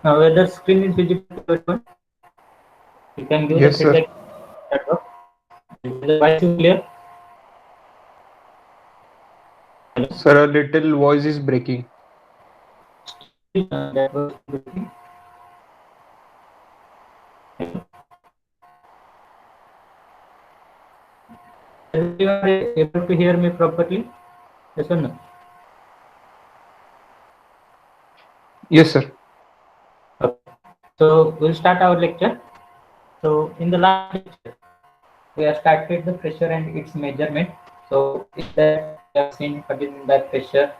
Now, whether screen is visible to everyone, you can give the Yes, sir. feedback. Chat box. Is the voice is clear? Hello. Sir, a little voice is breaking. Still, that voice is breaking. Hello. Whether you are able to hear me properly? Yes or no? Yes, sir. Okay. So we'll start our lecture. So in the last lecture, we have started the pressure and its measurement. So in that we have seen what is meant by pressure,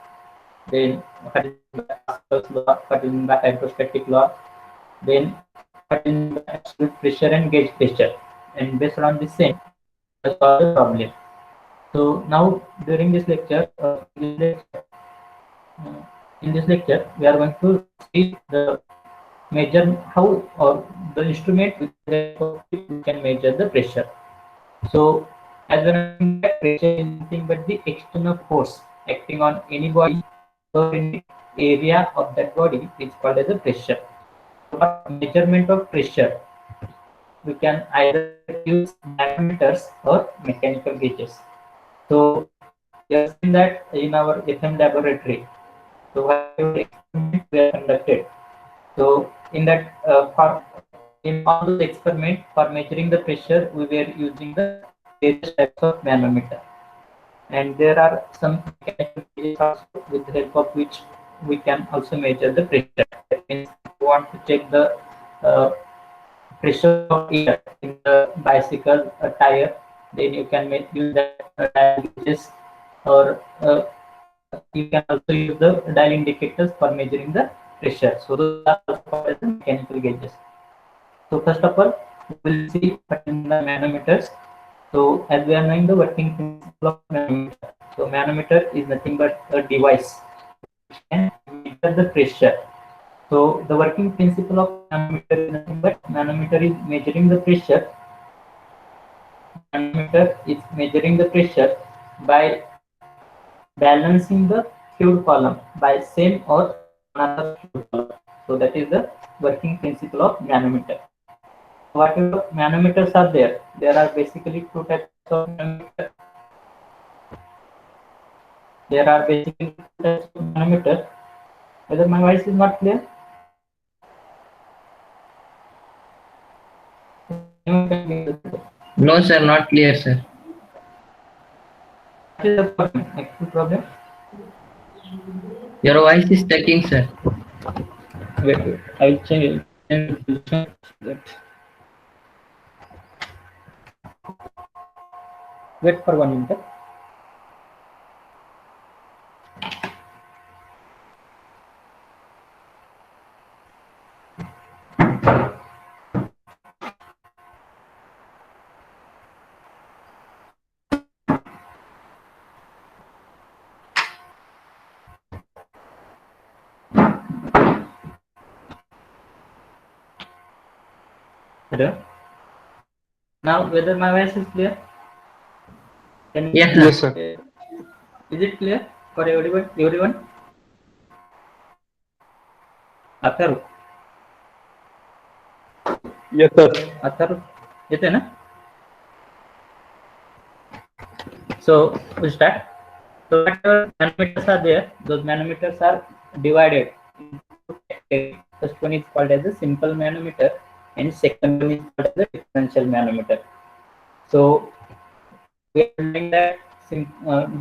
then what is meant by Pascal's law, what is meant by hydrostatic law, then what is meant by absolute pressure and gauge pressure. And based on the same, we solve the problem. So now during this lecture, uh, in this lecture, we are going to see the measure how or the instrument with the help of which we can measure the pressure. So, as we know that pressure is nothing but the external force acting on any body or any area of that body is called as a pressure. For measurement of pressure, we can either use manometers or mechanical gauges. So, we have seen that in our FM laboratory. So, whatever experiment we have conducted, so in that in all those experiments for measuring the pressure, we were using the various types of manometer, and there are some mechanical gauges also with the help of which we can also measure the pressure. That means if you want to check the uh, pressure of air in the bicycle tire, then you can use that dial gauges, or you can also use the dial indicators for measuring the pressure. So those are also called as the mechanical gauges. So first of all, we will see what is the manometers. So as we are knowing the working principle of manometer. So manometer is nothing but a device which can measure the pressure. So the working principle of manometer is nothing but manometer is measuring the pressure. Manometer is measuring the pressure by balancing the fluid column by same or another fluid column. So that is the working principle of manometer. Whatever manometers are there are basically two types of manometer. There are basically two types of manometer. Whether my voice is not clear? Anyone can give the feedback. No, sir, not clear, sir. What is the problem? Actual problem? Your voice is stacking, sir. Wait. I will change the position so that. Wait for 1 minute. Hello. Now whether my voice is clear? Can Yes, Yes, sir. sir. is it clear for everyone? Everyone? Atharu. Yes, sir. Atharu. येते ना? So we start. So whatever manometers are there, those manometers are divided into two categories. First one is called as a simple manometer, and second one is called as a differential manometer. So we are knowing that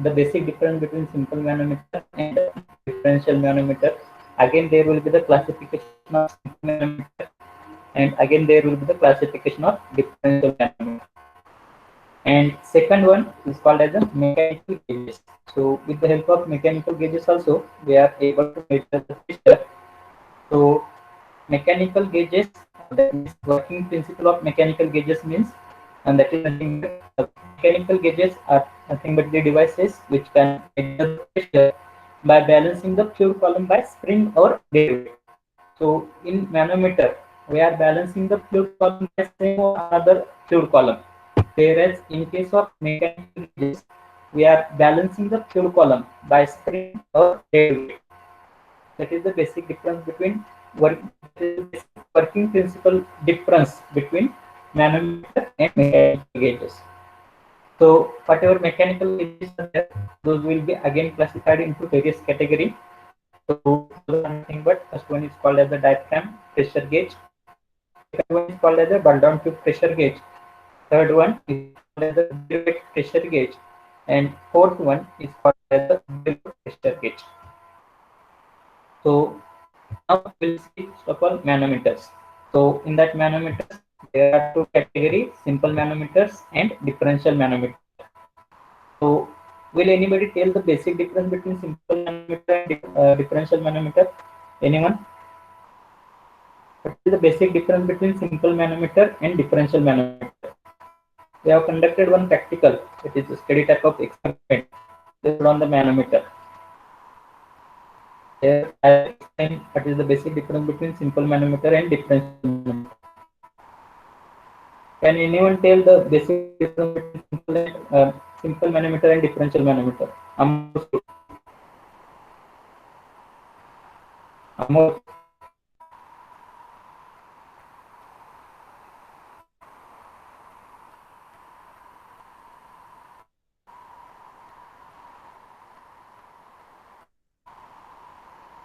the basic difference between simple manometer and differential manometer. Again, there will be the classification of simple manometer, and again there will be the classification of differential manometer. And second one is called as a mechanical gauges. So with the help of mechanical gauges also, we are able to measure the pressure. So mechanical gauges, that means working principle of mechanical gauges means, and that is nothing but mechanical gauges are nothing but the devices which can measure the pressure by balancing the fluid column by spring or dead. So in manometer, we are balancing the fluid column by same or another fluid column. Whereas in case of mechanical gauges, we are balancing the fluid column by spring or dead weight. That is the basic difference between what is working principle difference between manometer and mechanical gauges. So whatever mechanical gauges are there, those will be again classified into various categories. So those are nothing but first one is called as the diaphragm pressure gauge. Second one is called as the ball-down tube pressure gauge. Third one is called as the derived pressure gauge, and fourth one is called as the wheel pressure gauge. So now we'll see first of all manometers. So in that manometers there are two categories: simple manometers and differential manometers. So will anybody tell the basic difference between simple manometer and differential manometer? Anyone? What is the basic difference between simple manometer and differential manometer? We have conducted one practical, it is a study type of experiment based on the manometer. Here I will explain what is the basic difference between simple manometer and differential manometer. Can anyone tell the basic difference between simple manometer and differential manometer? Amor.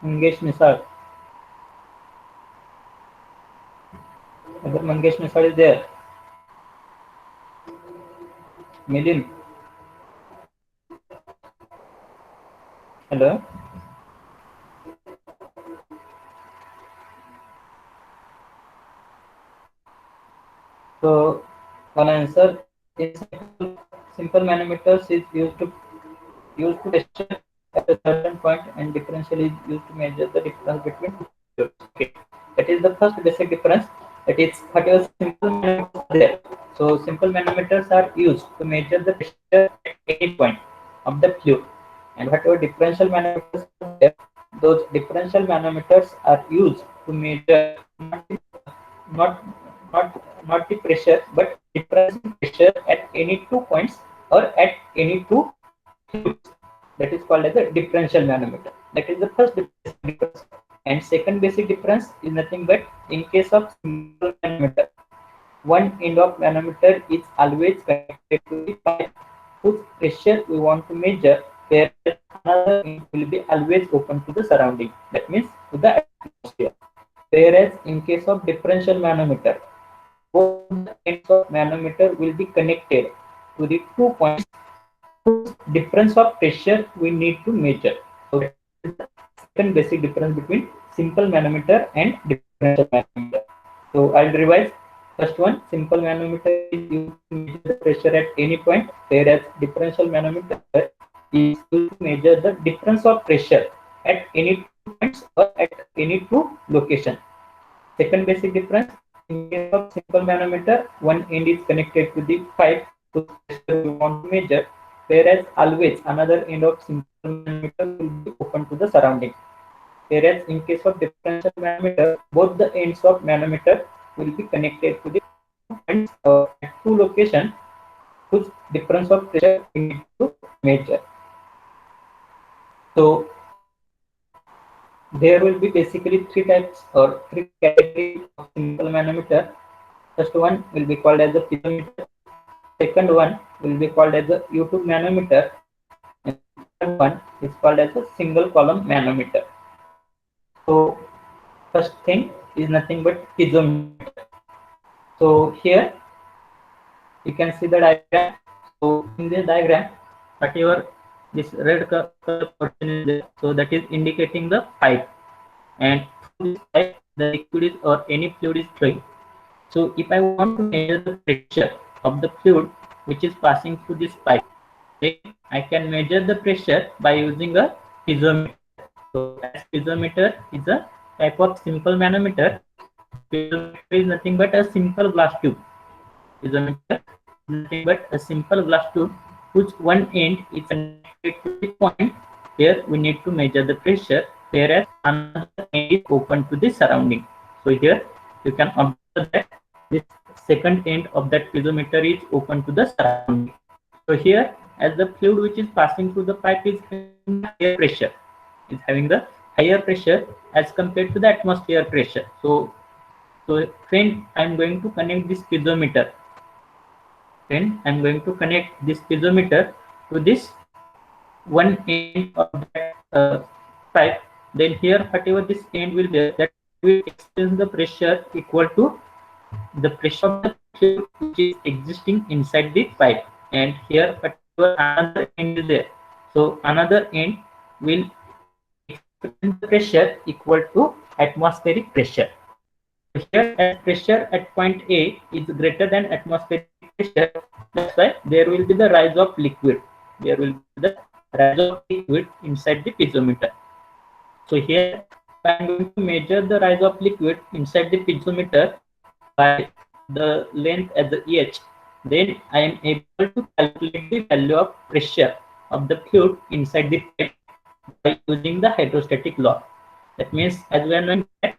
Mangesh Nisar. Agar Mangesh Nisar is there. Milin. Hello. So one answer is simple manometers is used to measure at a certain point, and differential is used to measure the difference between two fluids. Okay, that is the first basic difference. That is whatever simple manometers are there. So simple manometers are used to measure the pressure at any point of the fluid, and whatever differential manometers are there, those differential manometers are used to measure not not the pressure but difference in pressure at any 2 points or at any two fluids. That is called as a differential manometer. That is the first basic difference. And second basic difference is nothing but in case of simple manometer, one end of manometer is always connected to the pipe whose pressure we want to measure, whereas another end will be always open to the surrounding. That means to the atmosphere. Whereas in case of differential manometer, both the ends of manometer will be connected to the 2 points whose difference of pressure we need to measure. So that is the second basic difference between simple manometer and differential manometer. So I'll revise. First one, simple manometer is used to measure the pressure at any point, whereas differential manometer is used to measure the difference of pressure at any 2 points or at any two locations. Second basic difference, in case of simple manometer, one end is connected to the pipe whose pressure we want to measure, whereas always another end of simple manometer will be open to the surrounding. Whereas in case of differential manometer, both the ends of manometer will be connected to the points at two locations whose difference of pressure we need to measure. So there will be basically three types or three categories of simple manometer. First one will be called as the piezometer. Second one will be called as the U-tube manometer. And third one is called as a single column manometer. So first thing is nothing but piezometer. So here you can see the diagram. So in this diagram, whatever this red color portion is there, so that is indicating the pipe, and through this pipe the liquid is or any fluid is flowing. So if I want to measure the pressure of the fluid which is passing through this pipe, then I can measure the pressure by using a piezometer. So as piezometer is a type of simple manometer, piezometer is nothing but a simple glass tube. Piezometer is nothing but a simple glass tube whose one end is connected to the point where we need to measure the pressure, whereas another end is open to the surrounding. So here you can observe that this second end of that piezometer is open to the surrounding. So here, as the fluid which is passing through the pipe is having the higher pressure as compared to the atmosphere pressure. So So friend, I'm going to connect this piezometer. Friend, I'm going to connect this piezometer to this one end of that pipe. Then here, whatever this end will be, that will experience the pressure equal to the pressure of the fluid which is existing inside the pipe. And here, whatever another end is there. So another end will experience the pressure equal to atmospheric pressure. So here, as pressure at point A is greater than atmospheric pressure, that's why there will be the rise of liquid. There will be the rise of liquid inside the piezometer. So here, I am going to measure the rise of liquid inside the piezometer by the length as the h. Then I am able to calculate the value of pressure of the fluid inside the pipe by using the hydrostatic law. That means, as we are knowing that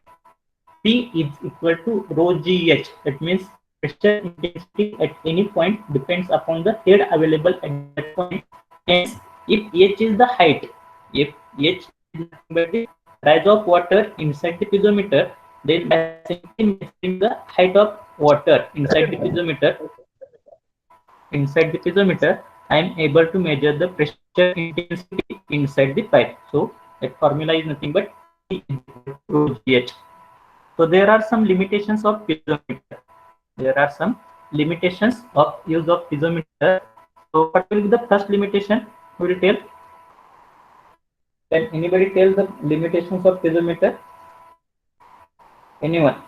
P is equal to rho GH. That means pressure intensity at any point depends upon the head available at that point. Hence, if H is the height, if H is the rise of water inside the piezometer, then by simply measuring the height of water inside the piezometer, I am able to measure the pressure intensity inside the pipe. So that formula is nothing but P is equal to rho GH. So there are some limitations of piezometer. There are some limitations of use of piezometer. So what will be the first limitation? Who will tell? Can anybody tell the limitations of piezometer? Anyone?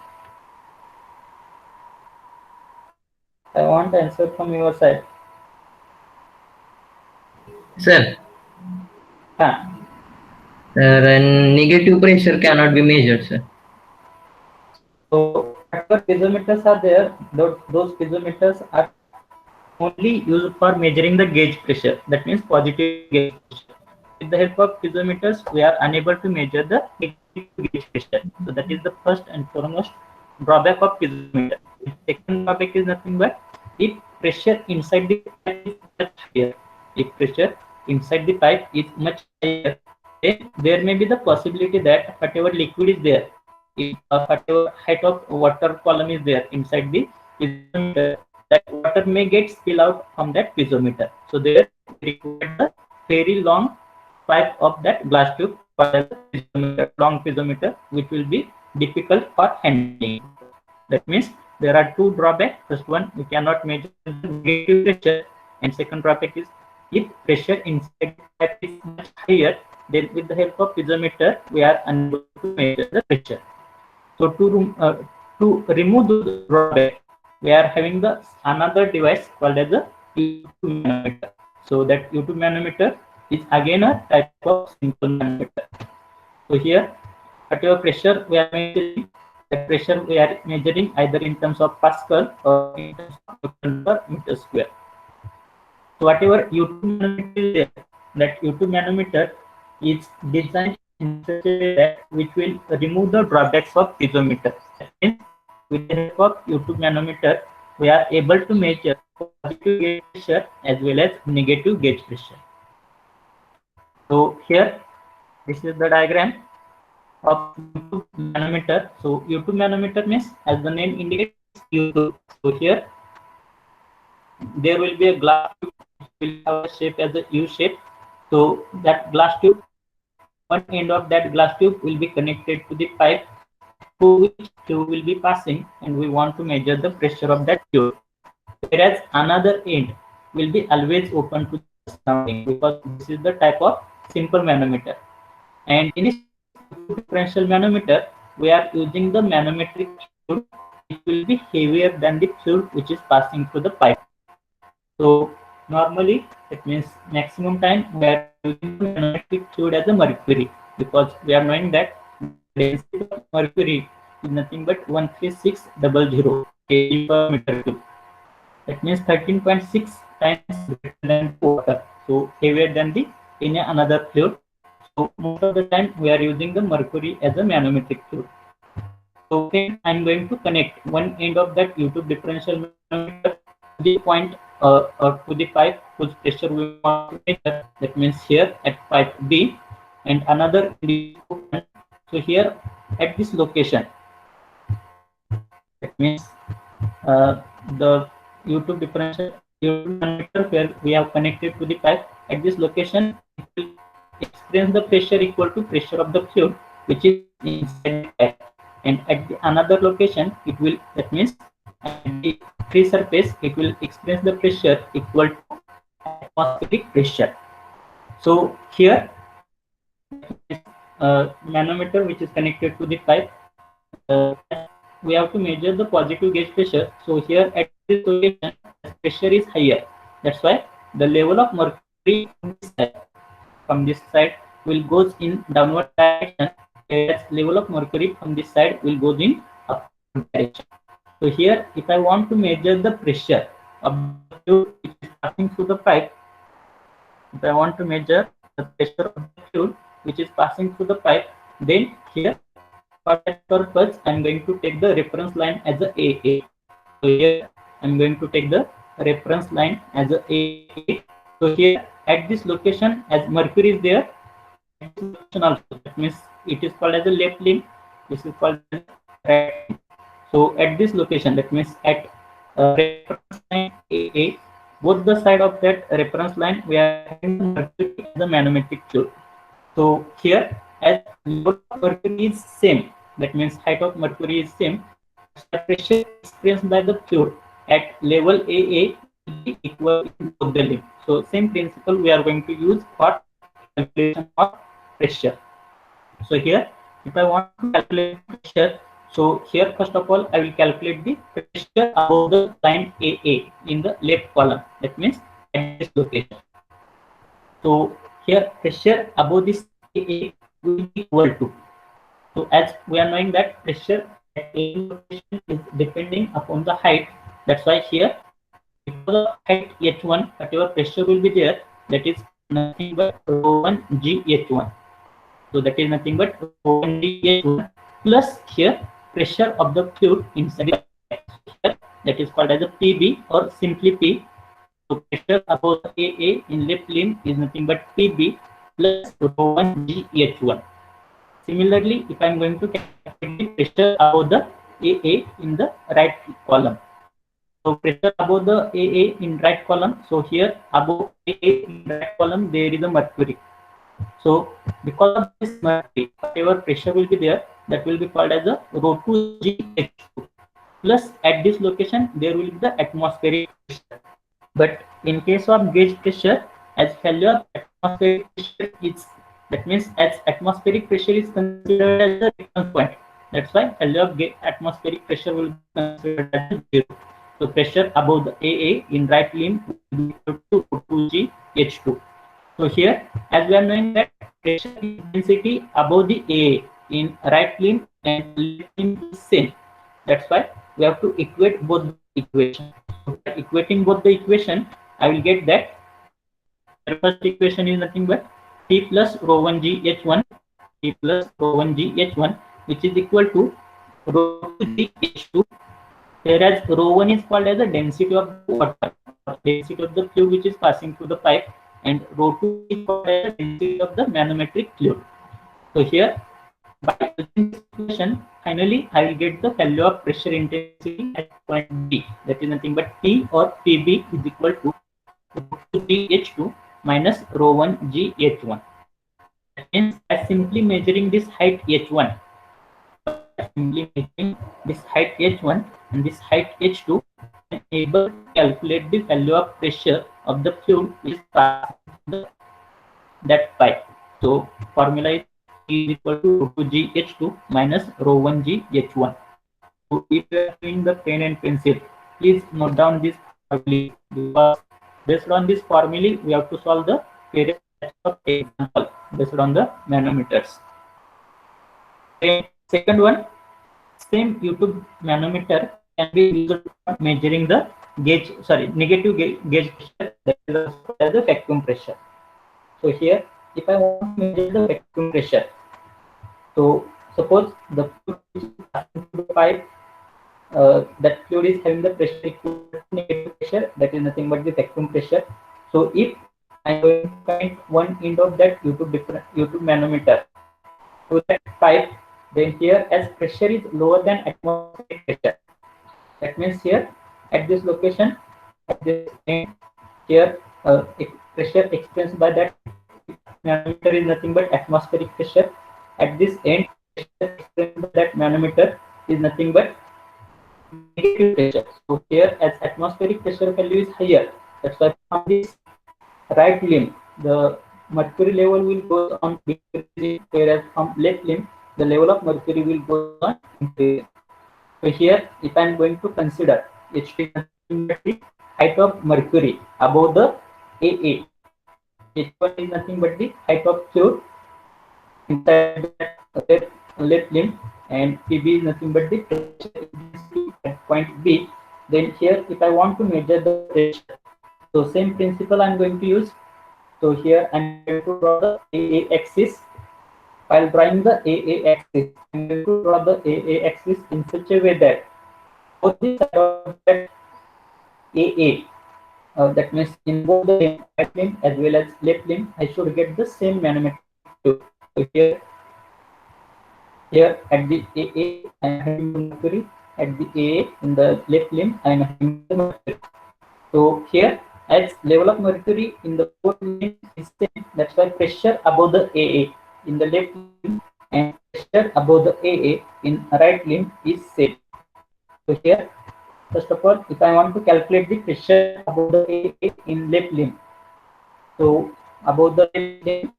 I want answer from your side. Sir, Ah, negative pressure cannot be measured, sir. so whatever piezometers are there, those piezometers are only used for measuring the gauge pressure. That means positive gauge pressure. With the help of piezometers, we are unable to measure the negative gauge pressure. So that is the first and foremost drawback of piezometer. The second drawback is nothing but if pressure inside the pipe is much higher. If pressure inside the pipe is much higher, then there may be the possibility that whatever liquid is there, if whatever height of water column is there inside the piezometer, that water may get spill out from that piezometer. So there required the very long pipe of that glass tube for the piezometer, long piezometer, which will be difficult for handling. That means there are two drawbacks. First one, we cannot measure the negative pressure, and second drawback is if pressure inside the pipe is much higher, then with the help of piezometer, we are unable to measure the pressure. So to remove the drawback, we are having the another device called as a U2 manometer. So that U2 manometer is again a type of simple manometer. So here, whatever pressure we are measuring, the pressure we are measuring either in terms of Pascal or in terms of Newton per meter square. So whatever U2 manometer is there, that U2 manometer is designed in such a way that which will remove the drawbacks of piezometer. That means with the help of U2 manometer, we are able to measure positive gauge pressure as well as negative gauge pressure. So here, this is the diagram of U2 manometer. So U2 manometer means, as the name indicates, U2. So here there will be a glass tube which will have a shape as a U shape. So that glass tube, one end of that glass tube will be connected to the pipe through which tube will be passing, and we want to measure the pressure of that tube. Whereas another end will be always open to the surrounding, because this is the type of simple manometer. And in this differential manometer, we are using the manometric fluid, which will be heavier than the fluid which is passing through the pipe. So normally it means maximum time we are using the manometric fluid as a mercury, because we are knowing that the density of mercury is nothing but 13600 kg per meter cube. That means 13.6 times greater than water, so heavier than the any another fluid. So most of the time we are using the mercury as a manometric fluid. So then I'm going to connect one end of that U2 differential manometer to the point or to the pipe whose pressure we want to measure. That means here at pipe B, and another. So here at this location, That means the U2 differential U2 manometer where we have connected to the pipe at this location, it will experience the pressure equal to pressure of the fluid which is inside the pipe, and at the another location it will, that means at the free surface, it will experience the pressure equal to atmospheric pressure. So here manometer which is connected to the pipe, we have to measure the positive gauge pressure. So here at this location, pressure is higher. That's why the level of mercury from this side will goes in downward direction, whereas level of mercury from this side will goes in upward direction. So here, if I want to measure the pressure of the fluid which is passing through the pipe, if I want to measure the pressure of the fluid which is passing through the pipe, then here for that purpose, I'm going to take the reference line as a AA. So here I'm going to take the reference line as a AA. So here at this location, as mercury is there, at this location also, that means it is called as a left limb. This is called as right limb. So at this location, that means at reference line AA, both the side of that reference line, we are having mercury as a manometric fluid. So here, as level of mercury is same, that means height of mercury is same, the pressure experienced by the fluid at level AA will be equal in both the limb. So same principle we are going to use for calculation of pressure. So here, if I want to calculate pressure, so here first of all I will calculate the pressure above the line AA in the left column. That means at this location. So here pressure above this AA will be equal to. So as we are knowing that pressure at A location is depending upon the height. That's why here because of height H1, whatever pressure will be there, that is nothing but rho1 G H1. So that is nothing but rho1 G H1 plus here pressure of the fluid inside the pipe. Here that is called as a PB or simply P. So pressure above the AA in left limb is nothing but PB plus rho1 G H1. Similarly, if I am going to calculate the pressure above the AA in the right column. So pressure above the AA in right column. So here above AA in right column there is a mercury. So because of this mercury, whatever pressure will be there, that will be called as a rho2 GH2. Plus at this location there will be the atmospheric pressure. But in case of gauge pressure, as value of atmospheric pressure is, that means as atmospheric pressure is considered as a reference point. That's why value of atmospheric pressure will be considered as 0. So pressure above the AA in right limb will be equal to 2G H2. So here, as we are knowing that pressure intensity above the AA in right limb and left limb is same. That's why we have to equate both the equations. So equating both the equation, I will get that the first equation is nothing but T plus rho1 G H1, T plus rho1 G H1, which is equal to rho2 G H2, whereas rho1 is called as the density of the water, density of the fluid which is passing through the pipe, and rho2 is called as the density of the manometric fluid. So here, by using this equation, finally I will get the value of pressure intensity at point B. That is nothing but P or PB is equal to rho2 GH2 minus rho1 GH1. That means by simply measuring this height H1, simply measuring this height H1 and this height H2, I am able to calculate the value of pressure of the fluid which is passing through that pipe. So formula is is equal to rho2 GH2 minus rho1 GH1. So if you are doing the pen and pencil, please note down this formula, because based on this formula we have to solve the various types of example based on the manometers. And second one, same U2 manometer can be used for measuring the gauge, negative gauge pressure, that is as the vacuum pressure. So here, if I want to measure the vacuum pressure, so suppose the fluid is passing through the pipe, that fluid is having the pressure equal to negative pressure, that is nothing but the vacuum pressure. So if I am going to connect one end of that U2 manometer to that pipe, then here as pressure is lower than atmospheric pressure, That means here at this location, at this end, here pressure experienced by that manometer is nothing but atmospheric pressure. At this end, pressure experienced by that manometer is nothing but negative pressure. So here, as atmospheric pressure value is higher, that's why from this right limb, the mercury level will go on decreasing, whereas from left limb, the level of mercury will go on increasing. So here, if I am going to consider H2 is nothing but the height of mercury above the AA. H1 is nothing but the height of fluid inside that left limb, and PB is nothing but the pressure intensity at point B. Then here, if I want to measure the pressure, so same principle I'm going to use. So here I'm going to draw the AA axis. While drawing the AA axis, I'm going to draw the AA axis in such a way that both the side of that AA, that means in both the limb, right limb as well as left limb, I should get the same manometric fluid. So here at the AA, I am having the mercury. At the AA in the left limb, I am having the mercury. So here, as level of mercury in the both limbs is same, that's why pressure above the AA in the left limb and pressure above the AA in right limb is same. So here, first of all, if I want to calculate the pressure above the AA in left limb, so above the left limb,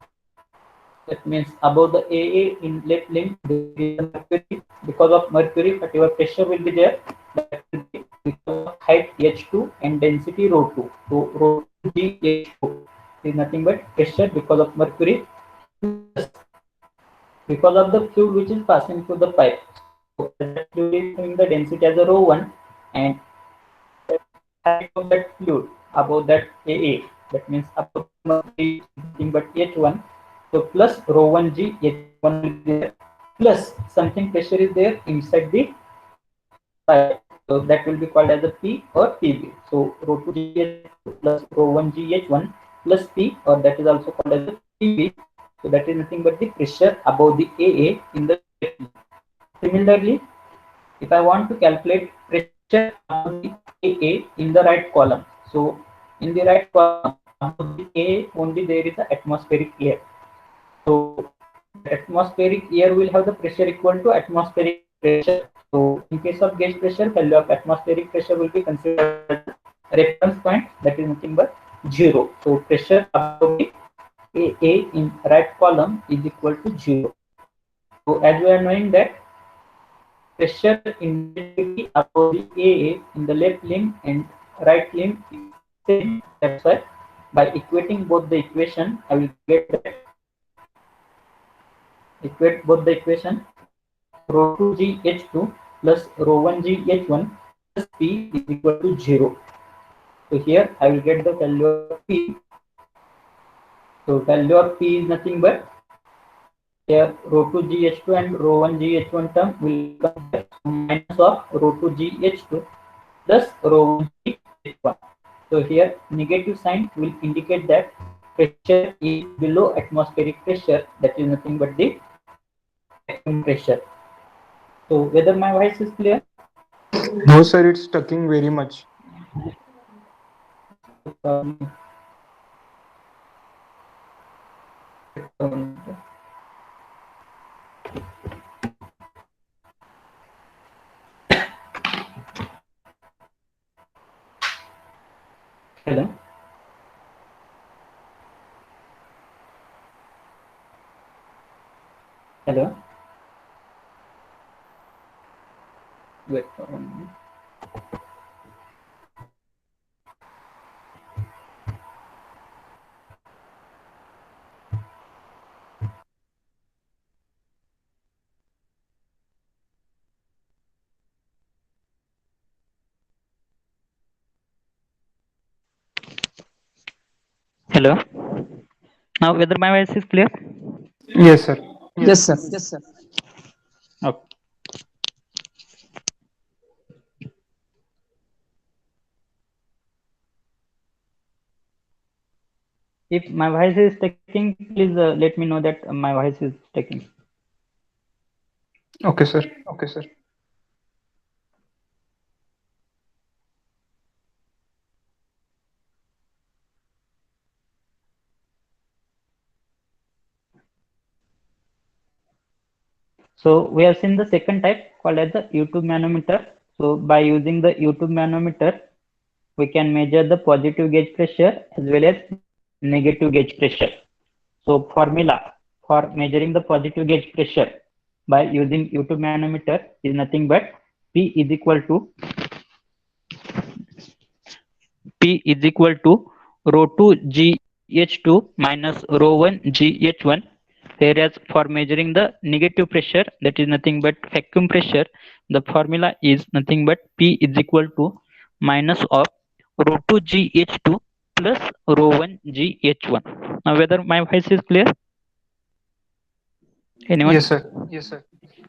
that means above the AA in left limb, there is a mercury. Because of mercury, whatever pressure will be there, that will be because of height H2 and density ρ2. So ρ2 G H2 is nothing but pressure because of mercury, because of the fluid which is passing through the pipe. So that fluid is having the density as a ρ1, and height of that fluid above that AA, that means above mercury is nothing but H1. So plus ρ1 G H1 will be there, plus something pressure is there inside the pipe. So that will be called as a P or PB. So ρ2 GH2 plus ρ1 GH1 plus P, or that is also called as a PB. So that is nothing but the pressure above the AA in the left limb. Similarly, if I want to calculate pressure above the AA in the right column, so in the right column above the AA only there is the atmospheric air. So atmospheric air will have the pressure equal to atmospheric pressure. So in case of gauge pressure, value of atmospheric pressure will be considered as a reference point, that is nothing but 0. So pressure above the AA in right column is equal to 0. So as we are knowing that pressure intensity above the AA in the left limb and right limb is same. That's why by equating both the equation, I will get that equate both the equation ρ2 GH2 plus ρ1 GH1 plus P is equal to 0. So here I will get the value of P. So value of P is nothing but here ρ2 GH2 and ρ1 GH1 term will come here, minus of ρ2 GH2 plus ρ1 GH1. So here negative sign will indicate that pressure is below atmospheric pressure, that is nothing but the vacuum pressure. So whether my voice is clear? No, sir, it's stucking very much. Um, Hello. Hello. Wait for 1 minute. Hello. Now whether my voice is clear? Yes, sir. Yes, sir. Okay. If my voice is taking, please let me know that my voice is taking. Okay, sir. Okay, sir. So we have seen the second type called as the U-tube manometer. So by using the U-tube manometer, we can measure the positive gauge pressure as well as negative gauge pressure. So formula for measuring the positive gauge pressure by using U-tube manometer is nothing but P is equal to rho 2 GH2 minus rho 1 GH1. Whereas for measuring the negative pressure, that is nothing but vacuum pressure, the formula is nothing but P is equal to minus of rho 2 GH2 plus rho 1 GH1. Now whether my voice is clear? Anyone? Yes, sir.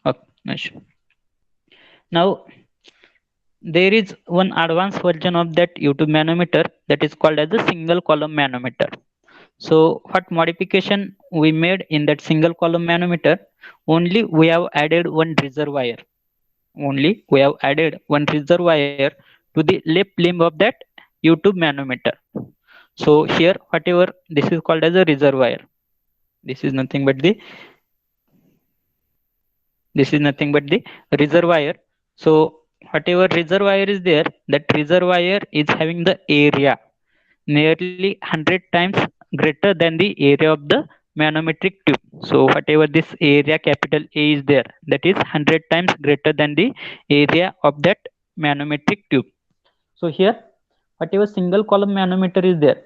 Okay, nice. Now there is one advanced version of that U-tube manometer that is called as the single column manometer. So what modification we made in that single column manometer? Only we have added one reservoir. Only we have added one reservoir to the left limb of that U-tube manometer. So here whatever this is called as a reservoir. This is nothing but the reservoir. So whatever reservoir is there, that reservoir is having the area nearly 100 times greater than the area of the manometric tube. So whatever this area capital A is there, that is 100 times greater than the area of that manometric tube. So here whatever single column manometer is there,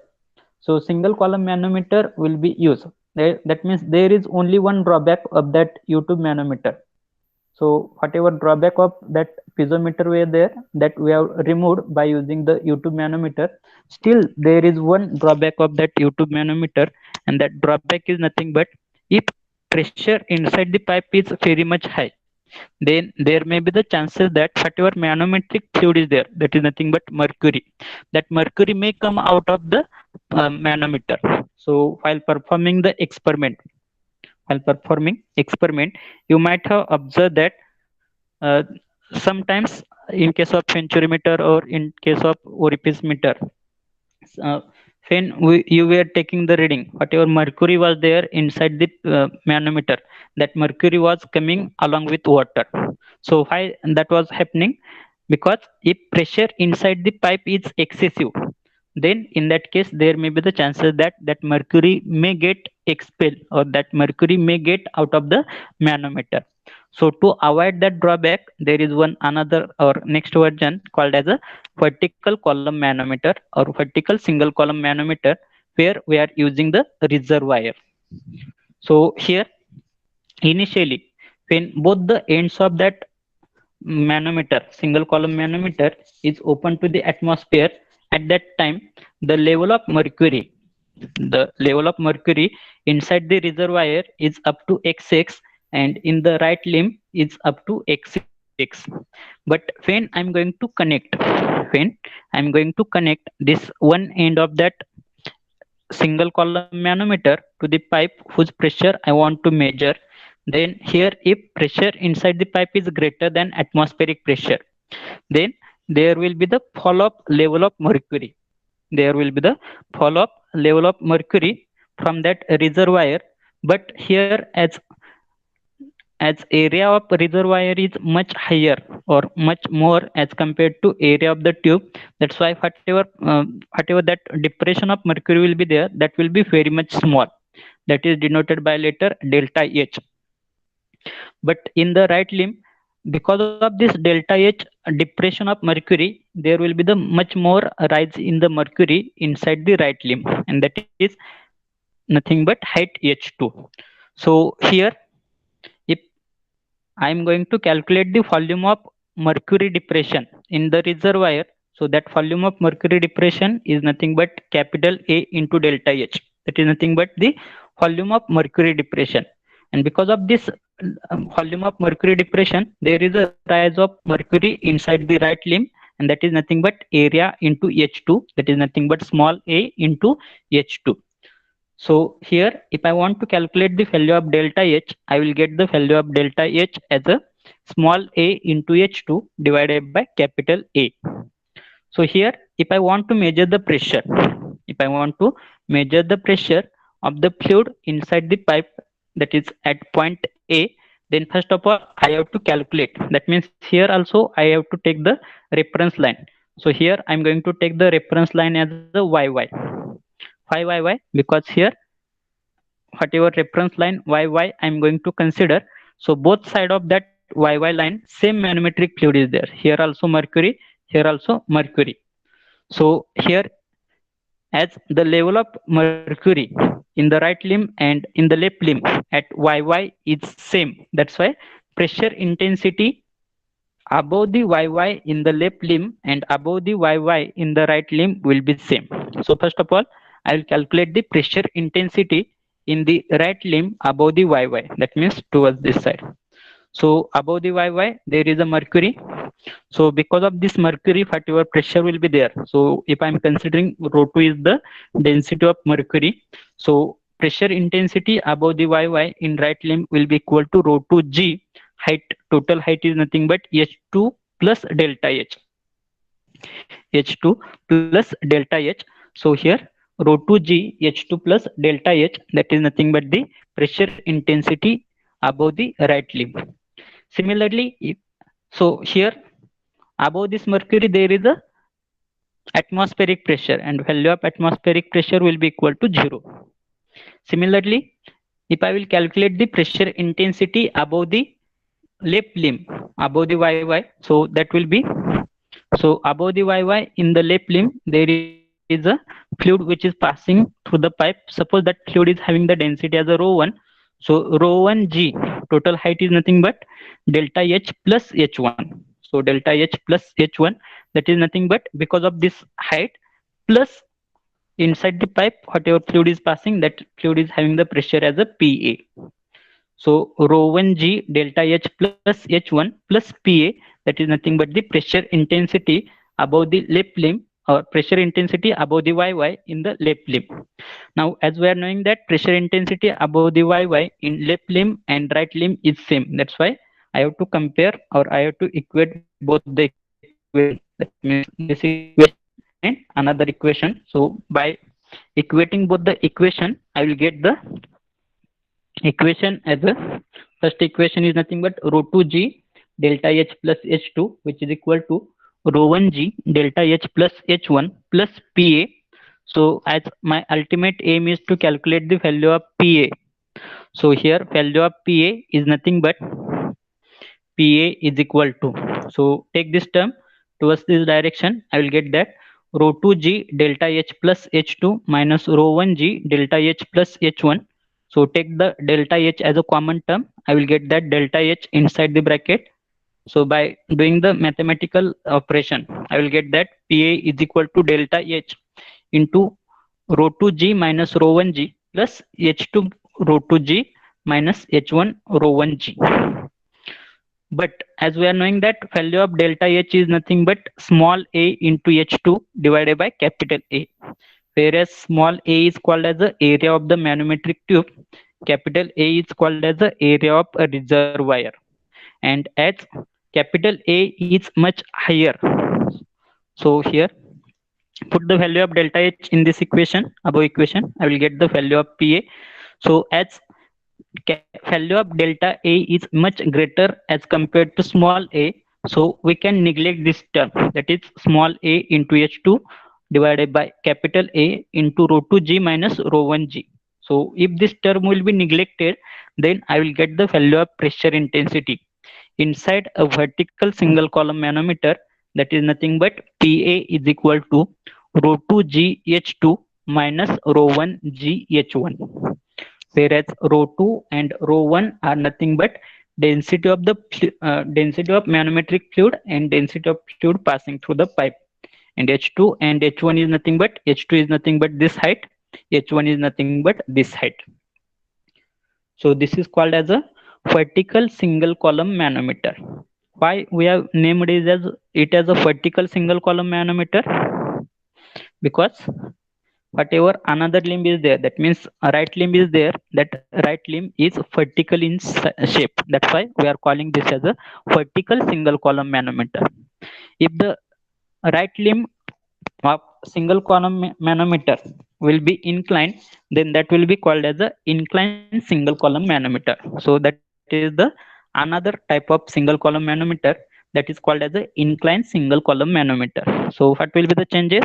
so single column manometer will be used. That means there is only one drawback of that U-tube manometer. So whatever drawback of that piezometer were there, that we have removed by using the U-tube manometer. Still there is one drawback of that U-tube manometer, and that drawback is nothing but if pressure inside the pipe is very much high, then there may be the chances that whatever manometric fluid is there, that is nothing but mercury, that mercury may come out of the manometer. So while performing experiment, you might have observed that uh, sometimes in case of centurimeter or in case of orifice meter, uh, when you were taking the reading, whatever mercury was there inside the manometer, that mercury was coming along with water. So why that was happening? Because if pressure inside the pipe is excessive, then in that case there may be the chances that that mercury may get expelled, or that mercury may get out of the manometer. So to avoid that drawback, there is one another or next version called as a vertical column manometer or vertical single column manometer, where we are using the reservoir. So here initially, when both the ends of that manometer, single column manometer, is open to the atmosphere, at that time the level of mercury, inside the reservoir is up to xx, and in the right limb is up to xx. But when I'm going to connect, this one end of that single column manometer to the pipe whose pressure I want to measure, then here if pressure inside the pipe is greater than atmospheric pressure, then there will be the fall of level of mercury. There will be the fall of level of mercury from that reservoir. But here as area of reservoir is much higher or much more as compared to area of the tube, that's why whatever that depression of mercury will be there, that will be very much small. That is denoted by letter delta H. But in the right limb, because of this delta H depression of mercury, there will be the much more rise in the mercury inside the right limb, and that is nothing but height H2. So here if I am going to calculate the volume of mercury depression in the reservoir, so that volume of mercury depression is nothing but capital A into delta H. That is nothing but the volume of mercury depression. And because of this volume of mercury depression, there is a rise of mercury inside the right limb, and that is nothing but area into H2. That is nothing but small a into H2. So here, if I want to calculate the value of delta H, I will get the value of delta H as a small a into H2 divided by capital A. So here, if I want to measure the pressure, of the fluid inside the pipe, that is at point A, then first of all I have to calculate. That means here also I have to take the reference line. So here I'm going to take the reference line as a yy. Why yy? Because here whatever reference line yy I'm going to consider, so both side of that yy line same manometric fluid is there. Here also mercury, here also mercury. So here as the level of mercury in the right limb and in the left limb at yy is same, that's why pressure intensity above the yy in the left limb and above the yy in the right limb will be same. So first of all I will calculate the pressure intensity in the right limb above the yy, that means towards this side. So above the yy there is a mercury. So because of this mercury whatever pressure will be there, so if I'm considering rho2 is the density of mercury, so pressure intensity above the yy in right limb will be equal to rho2 g. Height, total height is nothing but h2 plus delta h, h2 plus delta h. So here rho2 g h2 plus delta h, that is nothing but the pressure intensity above the right limb. Similarly, so here above this mercury there is a atmospheric pressure and value of atmospheric pressure will be equal to 0. Similarly, if I will calculate the pressure intensity above the left limb above the yy, so that will be, so above the yy in the left limb there is a fluid which is passing through the pipe. Suppose that fluid is having the density as a rho1. So rho1 g total height is nothing but delta h plus h1. So delta h plus h1, that is nothing but because of this height plus inside the pipe whatever fluid is passing, that fluid is having the pressure as a pa. So rho1 g delta h plus h1 plus pa, that is nothing but the pressure intensity above the left limb or pressure intensity above the yy in the left limb. Now as we are knowing that pressure intensity above the yy in left limb and right limb is same, that's why I have to compare or I have to equate both the equation. That means this equation and another equation. So by equating both the equation I will get the equation as a, first equation is nothing but rho2 g delta h plus h2 which is equal to rho1 g delta h plus h1 plus pa. So as my ultimate aim is to calculate the value of pa, so here value of pa is nothing but pa is equal to, so take this term towards this direction, I will get that rho2 g delta h plus h2 minus rho1 g delta h plus h1. So take the delta h as a common term, I will get that delta h inside the bracket. So by doing the mathematical operation I will get that pa is equal to delta h into rho2 g minus rho1 g plus h2 rho2 g minus h1 rho1 g. But as we are knowing that value of delta h is nothing but small a into h2 divided by capital A, whereas small a is called as the area of the manometric tube, capital A is called as the area of a reservoir, and as capital A is much higher, so here put the value of delta h in this equation, above equation I will get the value of pa. So as value of delta a is much greater as compared to small a, so we can neglect this term, that is small a into h2 divided by capital A into rho2 g minus rho1 g. So if this term will be neglected, then I will get the value of pressure intensity inside a vertical single column manometer, that is nothing but pa is equal to rho2 g h2 minus rho1 g h1, whereas rho2 and rho1 are nothing but density of the density of manometric fluid and density of fluid passing through the pipe, and h2 and h1 is nothing but, h2 is nothing but this height, h1 is nothing but this height. So this is called as a vertical single column manometer. Why we have named it as a vertical single column manometer? Because whatever another limb is there, that means a right limb is there, that right limb is vertical in shape, that's why we are calling this as a vertical single column manometer. If the right limb of single column manometer will be inclined, then that will be called as a inclined single column manometer. So that is the another type of single column manometer that is called as a inclined single column manometer. So what will be the changes?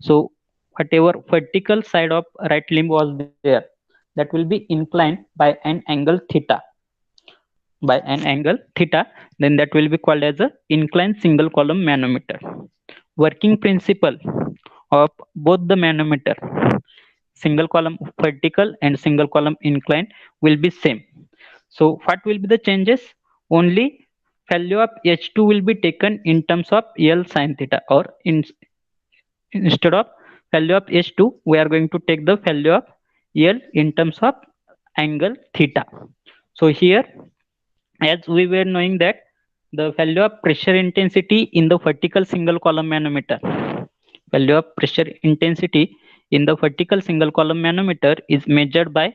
So whatever vertical side of right limb was there, that will be inclined by an angle theta. By an angle theta, then that will be called as a inclined single column manometer. Working principle of both the manometer, single column vertical and single column inclined, will be same. So what will be the changes? Only value of H2 will be taken in terms of L sin theta, or instead of value of H2, we are going to take the value of L in terms of angle theta. So here, as we were knowing that the value of pressure intensity in the vertical single column manometer, value of pressure intensity in the vertical single column manometer is measured by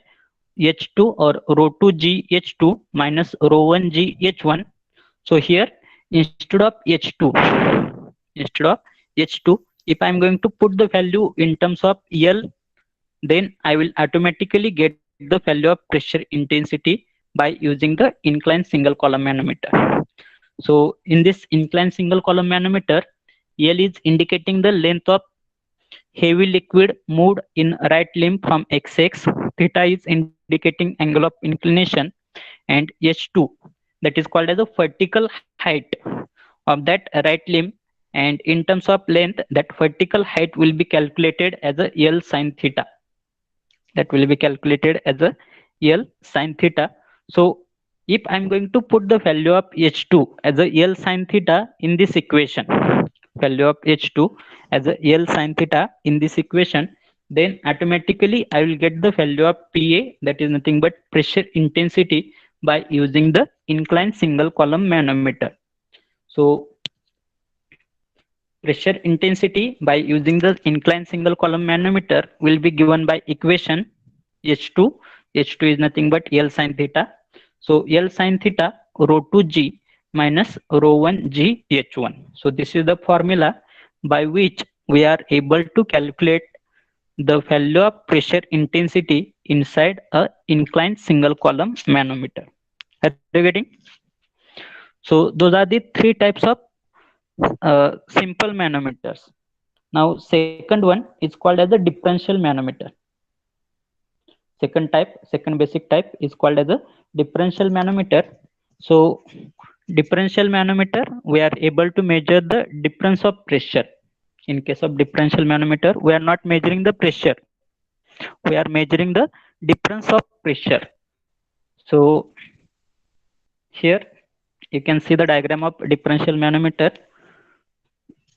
H2 or rho2 G H2 minus rho1 G H1. So here, instead of H2, if I am going to put the value in terms of L, then I will automatically get the value of pressure intensity by using the inclined single column manometer. So in this inclined single column manometer, L is indicating the length of heavy liquid moved in right limb from XX, theta is indicating angle of inclination, and H2, that is called as a vertical height of that right limb, and in terms of length, that vertical height will be calculated as a L sin theta. That will be calculated as a L sin theta. So if I'm going to put the value of H2 as a L sin theta in this equation, value of H2 as a L sin theta in this equation, then automatically I will get the value of PA, that is nothing but pressure intensity, by using the inclined single column manometer. So pressure intensity by using the inclined single column manometer will be given by equation H2. H2 is nothing but L sin theta. So L sin theta rho2 G minus rho1 G H1. So this is the formula by which we are able to calculate the value of pressure intensity inside a inclined single column manometer. Are you getting? So those are the three types of simple manometers. Now second one is called as the differential manometer. Second basic type is called as a differential manometer. So differential manometer, we are able to measure the difference of pressure. In case of differential manometer, we are not measuring the pressure, we are measuring the difference of pressure. So here you can see the diagram of differential manometer,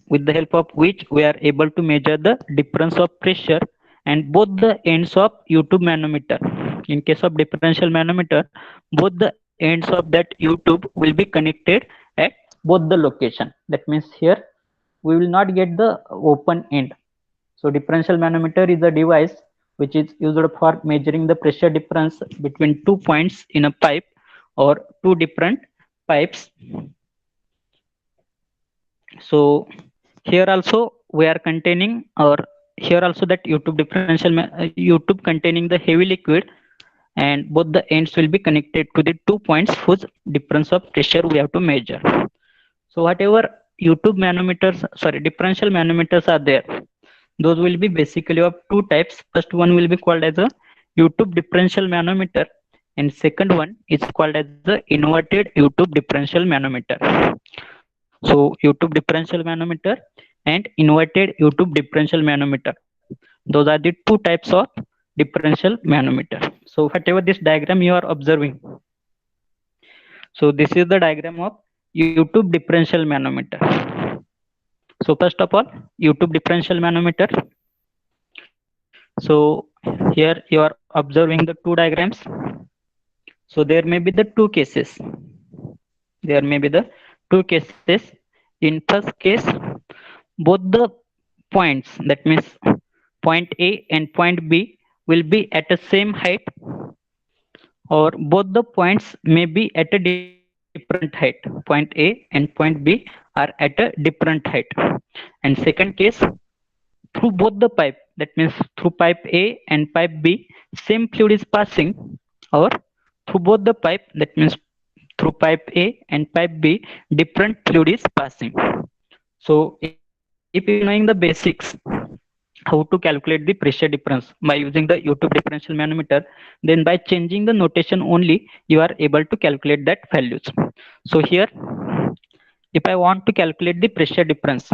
with the help of which we are able to measure the difference of pressure and both the ends of U-tube manometer. In case of differential manometer, both the ends of that U-tube will be connected at both the location. That means here we will not get the open end. So differential manometer is a device which is used for measuring the pressure difference between 2 points in a pipe or two different pipes. So here also we are containing, or here also that U-tube U-tube containing the heavy liquid, and both the ends will be connected to the 2 points whose difference of pressure we have to measure. So whatever U-tube manometers, sorry, differential manometers are there, those will be basically of two types. First one will be called as a U-tube differential manometer, and second one is called as the inverted U-tube differential manometer. So U-tube differential manometer and inverted U-tube differential manometer, those are the two types of differential manometer. So whatever this diagram you are observing, so this is the diagram of U-tube differential manometer. So first of all, U-tube differential manometer. So here you are observing the two diagrams. So there may be the two cases. There may be the two cases. In first case, both the points, that means point A and point B, will be at the same height, or both the points may be at a different height. Point A and point B are at a different height. And second case, through both the pipe, that means through pipe A and pipe B, same fluid is passing, or through both the pipe, that means through pipe A and pipe B, different fluid is passing. So if you are knowing the basics, how to calculate the pressure difference by using the YouTube differential manometer, then by changing the notation only, you are able to calculate that values. So here, if I want to calculate the pressure difference,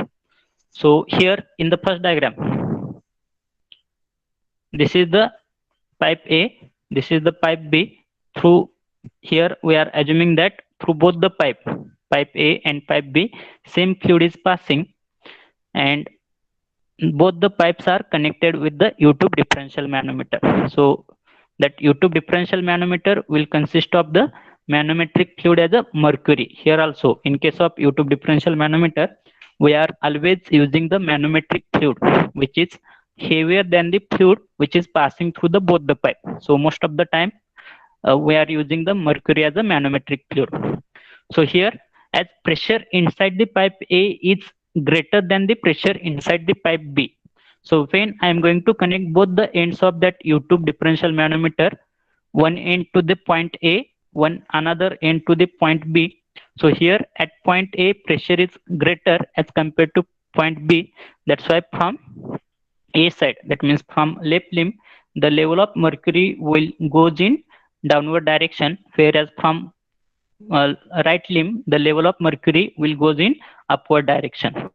so here in the first diagram, this is the pipe A, this is the pipe B. Through here we are assuming that through both the pipe A and pipe B, same fluid is passing, and both the pipes are connected with the YouTube differential manometer. So that YouTube differential manometer will consist of the manometric fluid as a mercury. Here also, in case of YouTube differential manometer, we are always using the manometric fluid, which is heavier than the fluid which is passing through the both the pipe. So most of the time, we are using the mercury as a manometric fluid. So here, as pressure inside the pipe A is greater than the pressure inside the pipe B. So when I am going to connect both the ends of that YouTube differential manometer, one end to the point A, one another end to the point B. So here at point A, pressure is greater as compared to point B. That's why from A side, that means from left limb, the level of mercury will goes in downward direction, whereas from right limb, the level of mercury will goes in upward direction.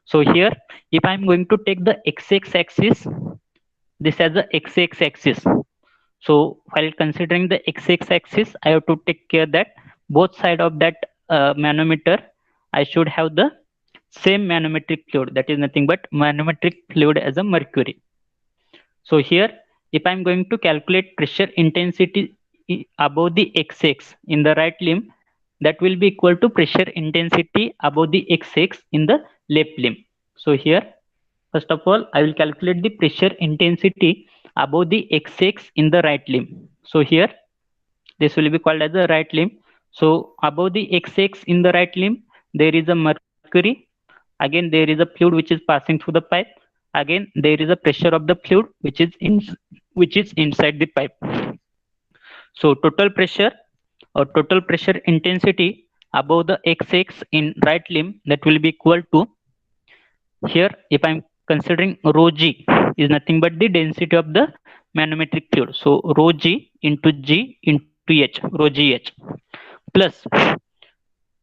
So here, if I'm going to take the x-axis axis, this as the x-axis axis. So while considering the x-axis axis, I have to take care that both side of that manometer, I should have the same manometric fluid. That is nothing but manometric fluid as a mercury. So here, if I'm going to calculate pressure intensity above the x-axis in the right limb, that will be equal to pressure intensity above the x-axis in the left limb. So here, first of all, I will calculate the pressure intensity above the x-axis in the right limb. So here, this will be called as the right limb. So above the x-axis in the right limb, there is a mercury. Again, there is a fluid which is passing through the pipe. Again, there is a pressure of the fluid which is inside the pipe. So total pressure or total pressure intensity above the x-axis in right limb, that will be equal to, here if I'm considering rho g is nothing but the density of the manometric fluid. So rho g into h, rho gh plus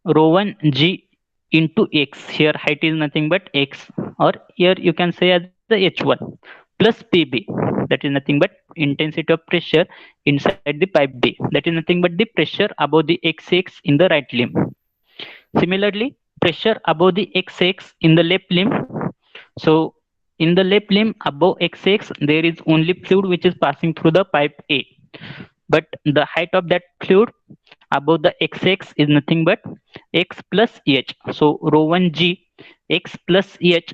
rho 1 g into x. Here height is nothing but x, or here you can say as the h1 plus pb, that is nothing but intensity of pressure inside the pipe B, that is nothing but the pressure above the x-axis in the right limb. Similarly, pressure above the x-axis in the left limb. So in the left limb above x-axis, there is only fluid which is passing through the pipe A, but the height of that fluid above the x-axis is nothing but x plus h. So rho 1 g x plus h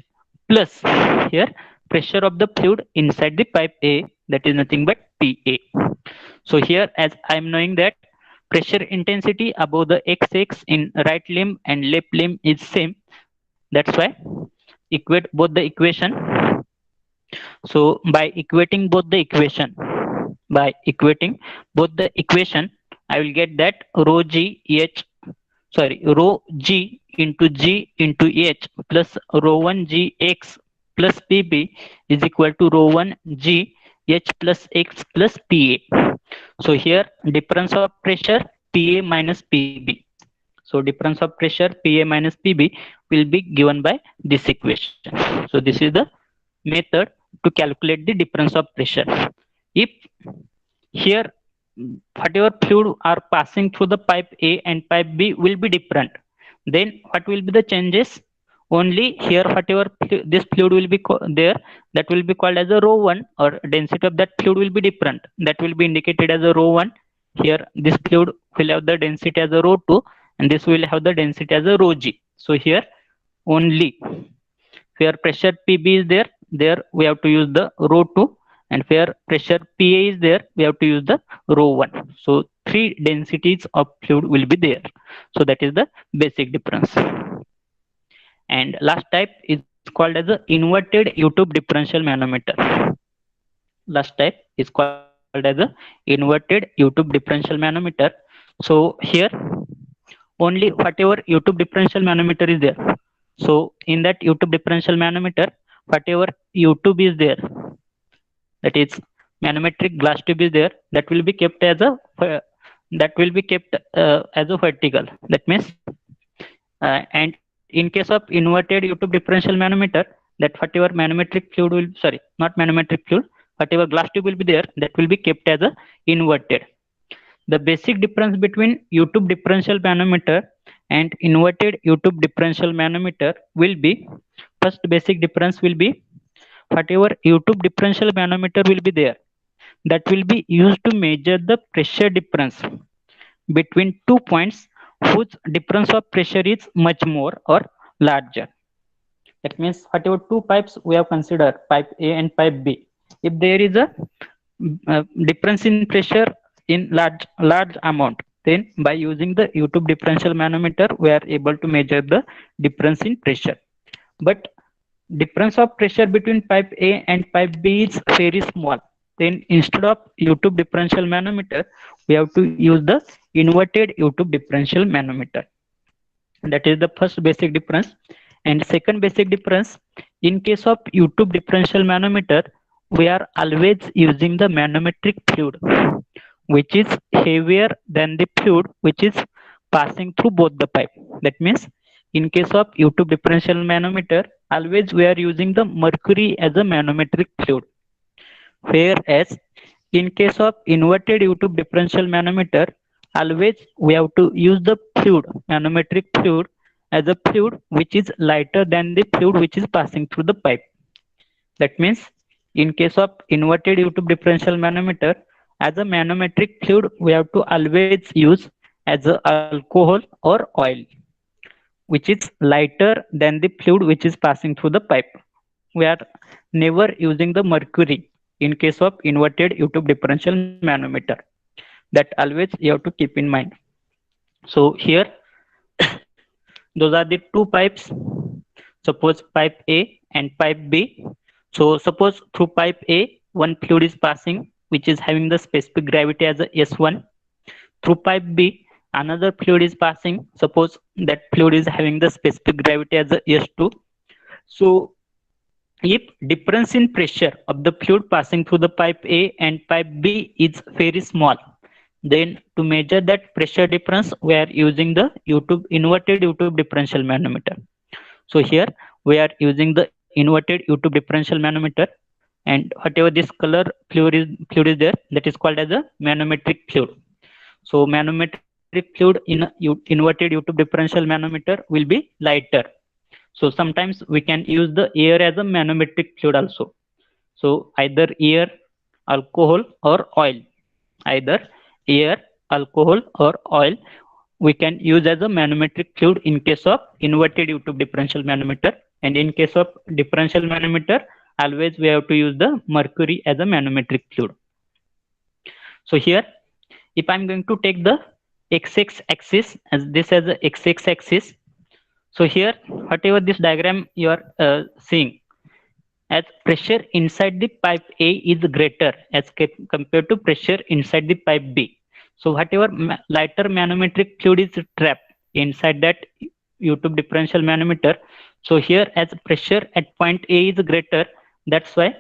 plus here pressure of the fluid inside the pipe A, that is nothing but PA. So here, as I am knowing that pressure intensity above the x-axis in right limb and left limb is same, that's why equate both the equation. So by equating both the equation, I will get that rho g into g into h plus rho 1 g x plus pb is equal to rho 1 g h plus x plus pa. So here difference of pressure pa minus pb. So difference of pressure pa minus pb will be given by this equation. So this is the method to calculate the difference of pressure. If here whatever fluid are passing through the pipe A and pipe B will be different, then what will be the changes? Only here whatever this fluid will be there, that will be called as a rho 1, or density of that fluid will be different, that will be indicated as a rho 1. Here this fluid will have the density as a rho 2, and this will have the density as a rho g. So here only where pressure PB is there we have to use the rho 2, and where pressure PA is there, we have to use the rho 1. So three densities of fluid will be there. So that is the basic difference. And last type is called as the inverted YouTube differential manometer. Last type is called as a inverted YouTube differential manometer. So here only whatever YouTube differential manometer is there. So in that YouTube differential manometer, whatever YouTube is there, that is manometric glass tube is there, that will be kept as a vertical. That means and in case of inverted YouTube differential manometer, that whatever manometric fluid will, sorry, not manometric fluid, whatever glass tube will be there, that will be kept as a inverted. The basic difference between YouTube differential manometer and inverted YouTube differential manometer will be, first basic difference will be, whatever YouTube differential manometer will be there, that will be used to measure the pressure difference between 2 points whose difference of pressure is much more or larger. That means whatever two pipes we have considered, pipe A and pipe B, if there is a difference in pressure in large amount, then by using the YouTube differential manometer we are able to measure the difference in pressure. But difference of pressure between pipe A and pipe B is very small, then instead of YouTube differential manometer we have to use the inverted YouTube differential manometer. That is the first basic difference. And second basic difference, in case of YouTube differential manometer, we are always using the manometric fluid which is heavier than the fluid which is passing through both the pipe. That means in case of YouTube differential manometer, always we are using the mercury as a manometric fluid, whereas in case of inverted YouTube differential manometer, always we have to use the fluid, manometric fluid, as a fluid which is lighter than the fluid which is passing through the pipe. That means in case of inverted YouTube differential manometer, as a manometric fluid we have to always use as a alcohol or oil which is lighter than the fluid which is passing through the pipe. We are never using the mercury in case of inverted YouTube differential manometer. That always you have to keep in mind. So here those are the two pipes. Suppose pipe A and pipe B. So suppose through pipe A, one fluid is passing which is having the specific gravity as a S1. Through pipe B, another fluid is passing. Suppose that fluid is having the specific gravity as a S2. So if difference in pressure of the fluid passing through the pipe A and pipe B is very small, then to measure that pressure difference, we are using the inverted YouTube differential manometer. So here we are using the inverted YouTube differential manometer, and whatever this color fluid is there, that is called as a manometric fluid. So manometric fluid in inverted YouTube differential manometer will be lighter. So sometimes we can use the air as a manometric fluid also. So either air, alcohol or oil. Either air, alcohol or oil we can use as a manometric fluid in case of inverted YouTube differential manometer. And in case of differential manometer, always we have to use the mercury as a manometric fluid. So here, if I'm going to take the x axis as this as the x axis, so here whatever this diagram you are seeing, as pressure inside the pipe A is greater as compared to pressure inside the pipe B. So whatever lighter manometric fluid is trapped inside that YouTube differential manometer, so here as pressure at point A is greater, that's why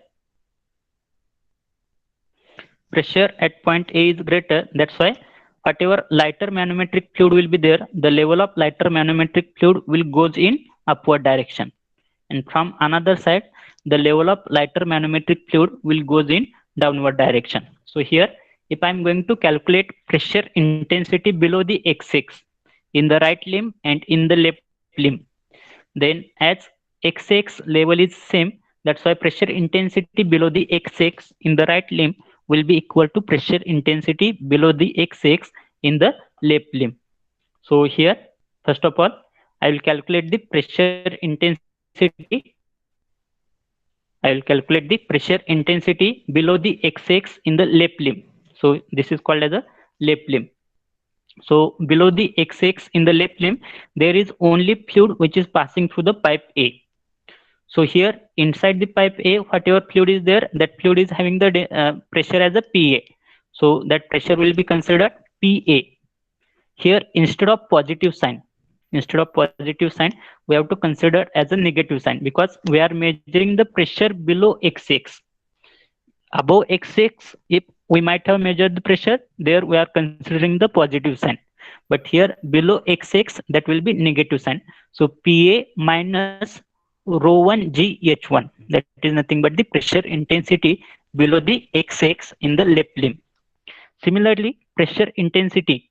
pressure at point A is greater, that's why whatever lighter manometric fluid will be there, the level of lighter manometric fluid will goes in upward direction, and from another side the level of lighter manometric fluid will goes in downward direction. So here if I'm going to calculate pressure intensity below the x-axis in the right limb and in the left limb, then as x-axis level is same, that's why pressure intensity below the x-axis in the right limb will be equal to pressure intensity below the x-axis in the left limb. So here first of all I will calculate the pressure intensity. I will calculate the pressure intensity below the x-axis in the left limb. So this is called as a left limb. So below the x-axis in the left limb, there is only fluid which is passing through the pipe A. So here inside the pipe A, whatever fluid is there, that fluid is having the pressure as a PA. So that pressure will be considered PA. Here, instead of positive sign, we have to consider as a negative sign, because we are measuring the pressure below x6. Above x6, if we might have measured the pressure, there we are considering the positive sign. But here below x6, that will be negative sign. So Pa minus rho1 GH1, that is nothing but the pressure intensity below the x6 in the left limb. Similarly, pressure intensity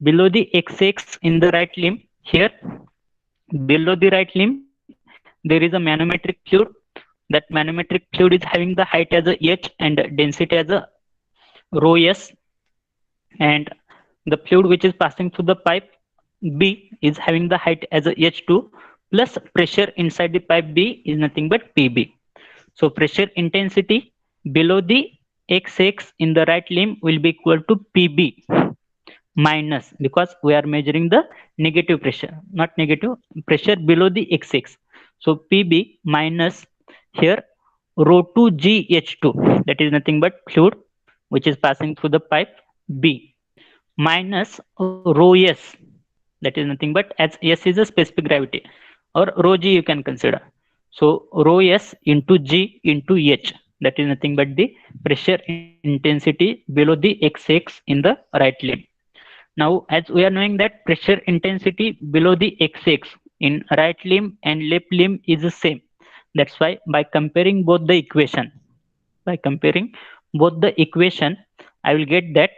below the x6 in the right limb. Here below the right limb, there is a manometric fluid. That manometric fluid is having the height as a h and density as a rho s, and the fluid which is passing through the pipe B is having the height as a h2, plus pressure inside the pipe B is nothing but Pb. So pressure intensity below the x6 in the right limb will be equal to Pb minus, because we are measuring the negative pressure, not negative pressure below the x6. So Pb minus here rho2 GH2, that is nothing but fluid which is passing through the pipe B, minus rho s, that is nothing but, as s is a specific gravity, or rho g you can consider. So rho s into g into h, that is nothing but the pressure intensity below the x6 in the right limb. Now, as we are knowing that pressure intensity below the x6 in right limb and left limb is the same. That's why by comparing both the equation, I will get that,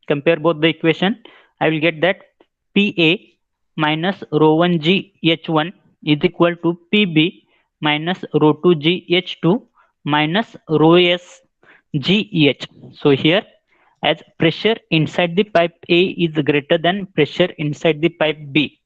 compare both the equation, I will get that Pa minus rho1 GH1 is equal to Pb minus rho2 GH2 minus rho s GH. So here, as pressure inside the pipe A is greater than pressure inside the pipe B,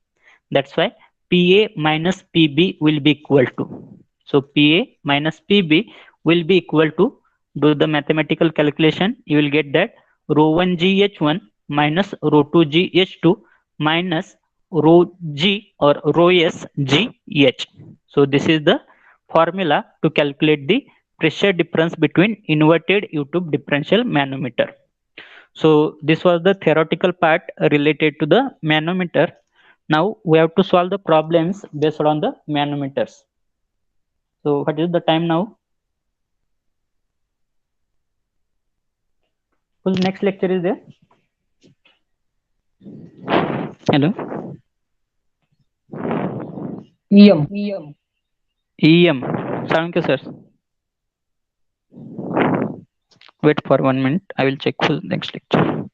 that's why Pa minus Pb will be equal to. So Pa minus Pb will be equal to, do the mathematical calculation, you will get that rho1 GH1 minus rho2 GH2 minus rho G or rho S GH. So this is the formula to calculate the pressure difference between inverted U-tube differential manometer. So this was the theoretical part related to the manometer. Now we have to solve the problems based on the manometers. So what is the time now? Whose next lecture is there? Hello? EM. EM. Saranke sir. Wait for 1 minute. I will check whose next lecture.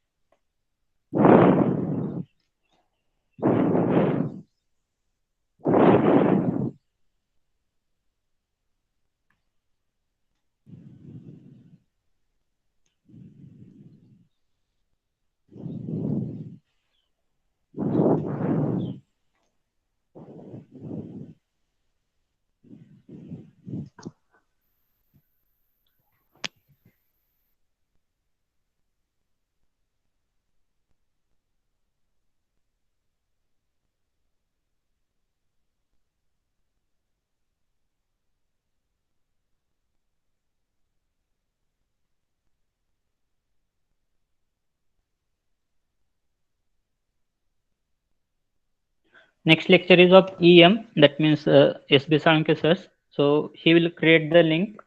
Next lecture is of EM, that means SB Saranke sir. So he will create the link,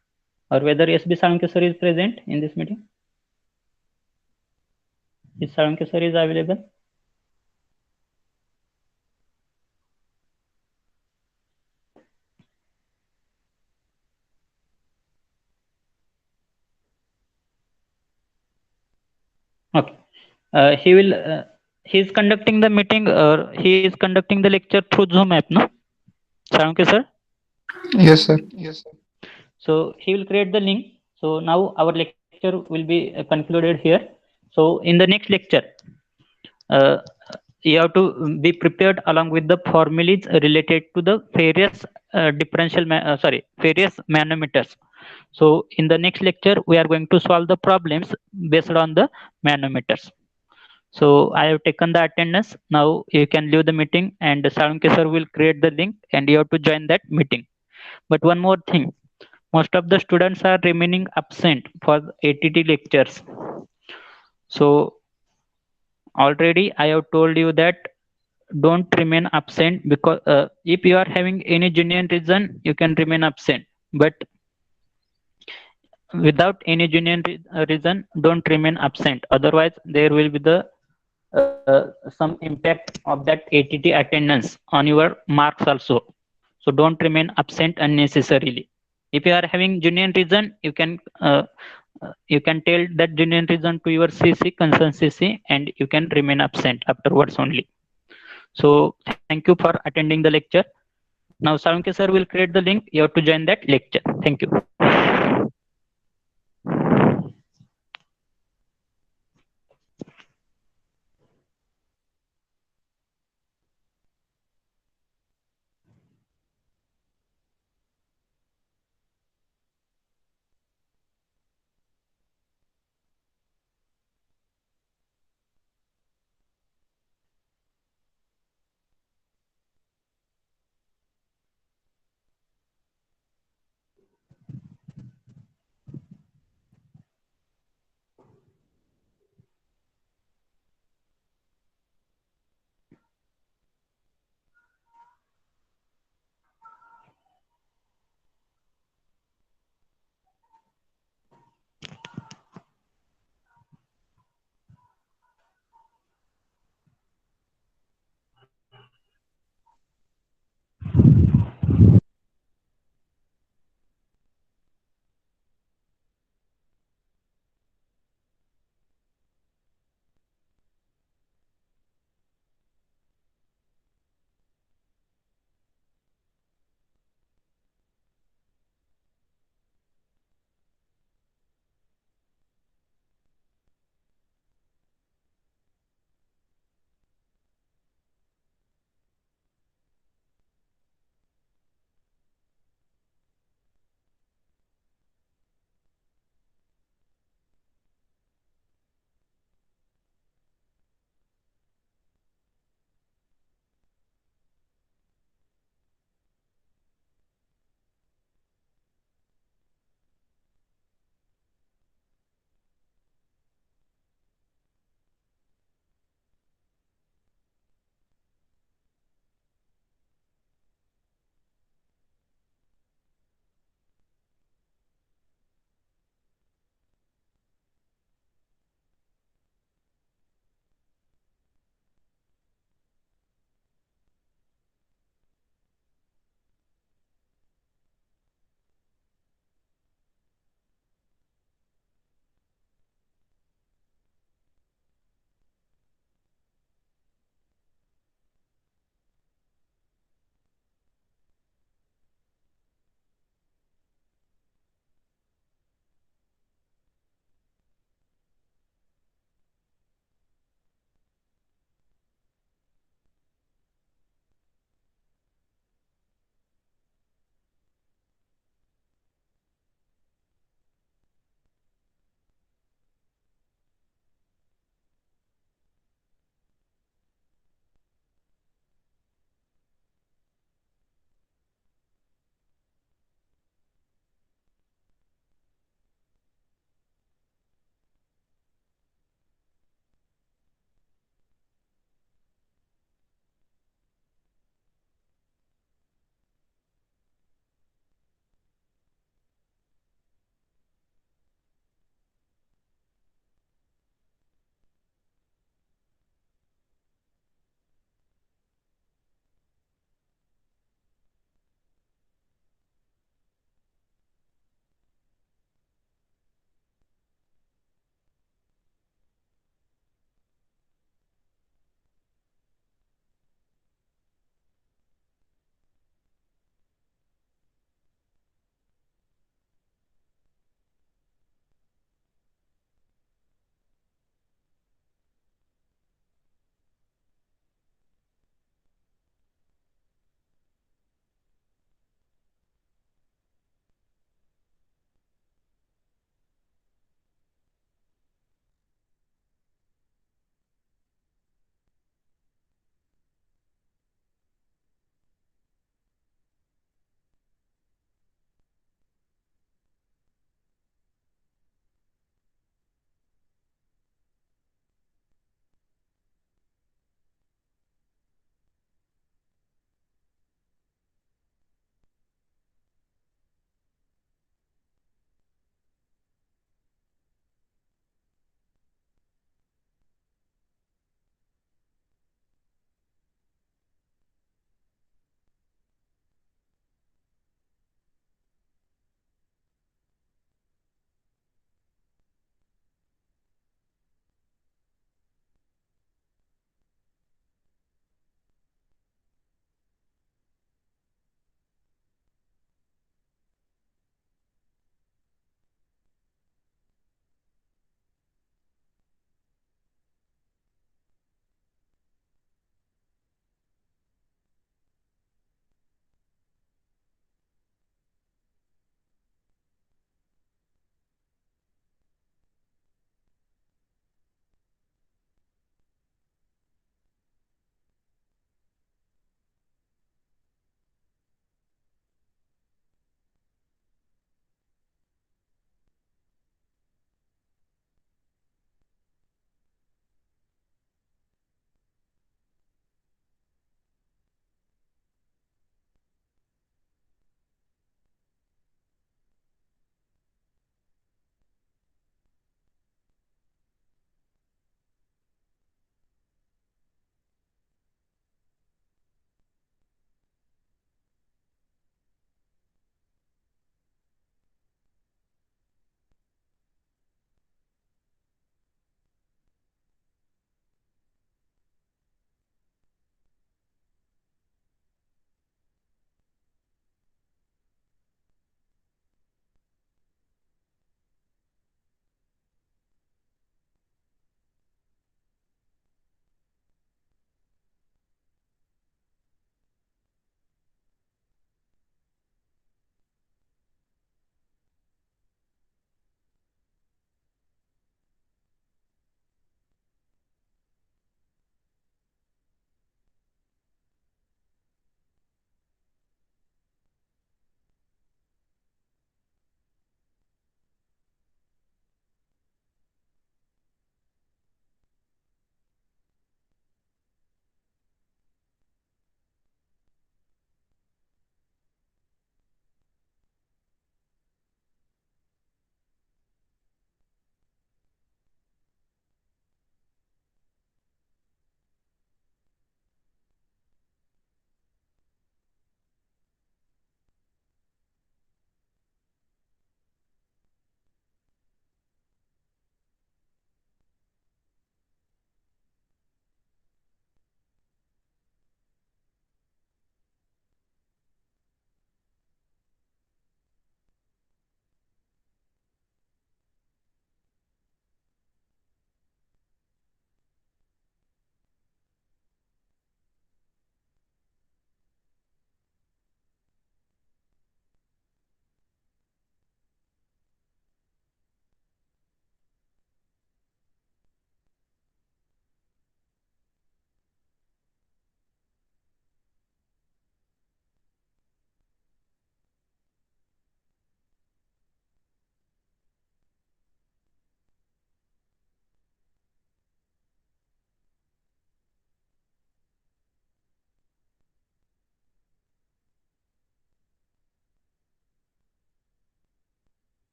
or whether SB Saranke sir is present in this meeting. Is Saranke sir is available? Okay. He is conducting the meeting, or he is conducting the lecture through Zoom app, no? Saranke sir? Yes, sir. So he will create the link. So now our lecture will be concluded here. So in the next lecture, you have to be prepared along with the formulas related to the various various manometers. So in the next lecture, we are going to solve the problems based on the manometers. So I have taken the attendance. Now you can leave the meeting, and Saranke sir will create the link and you have to join that meeting. But one more thing, most of the students are remaining absent for ATT lectures. So already I have told you that don't remain absent, because if you are having any genuine reason, you can remain absent. But without any genuine reason, don't remain absent. Otherwise, there will be the some impact of that ATT attendance on your marks also. So don't remain absent unnecessarily. If you are having genuine reason, you can tell that genuine reason to your CC, concern CC, and you can remain absent afterwards only. So thank you for attending the lecture. Now Salunkhe sir will create the link. You have to join that lecture. Thank you.